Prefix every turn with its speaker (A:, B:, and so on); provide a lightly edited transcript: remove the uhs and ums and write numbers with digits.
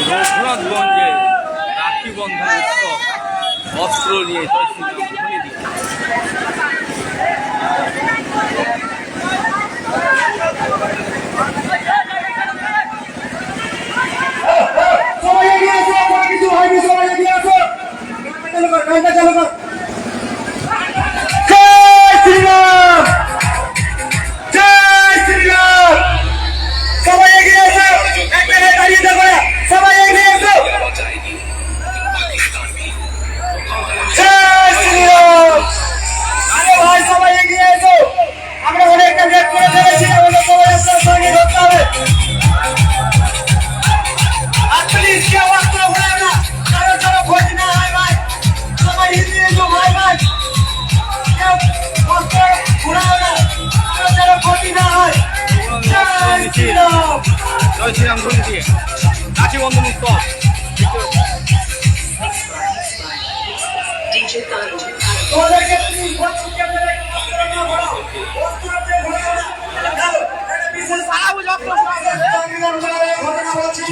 A: রঘুনাথগঞ্জে রাখি বন্ধন উৎসব অস্ত্র নিয়ে জয় শ্রীরাম ধ্বনি দিয়ে।
B: সবাই এগিয়ে আসো, কোনো কিছু হয়নি, সবাই এগিয়ে আসো। চালু কর, গানটা চালু কর। জয় শ্রীরাম, জয় শ্রীরাম। সবাই এগিয়ে আসো, এক জায়গায় দাঁড়িয়ে থাকো না, সবাই এগিয়ে আসো। জয় শ্রীরাম। আরে ভাই সবাই এগিয়ে আসো, আমরা অনেকটা লেট করে ফেলেছি, আমাদের সবাই আপনার সঙ্গে ধরতে হবে। কেউ অস্ত্র ঘোরায় না, কারো কারো ক্ষতি না হয় ভাই, সবাই এগিয়ে এসো ভাই ভাই। কেউ অস্ত্র ঘোরায় না, কারো কারো ক্ষতি না হয়। জয় শ্রীরাম,
A: জয় শ্রীরাম ধ্বনি দিয়ে রাখি বন্ধন উৎসব।
B: তোমাদেরকে প্লিজ বলছি যে আপনারা অস্ত্র না ঘোরাও, অস্ত্র যে ঘোরাও না, যাও, এটা বিশেষ ঘটনা বলছি।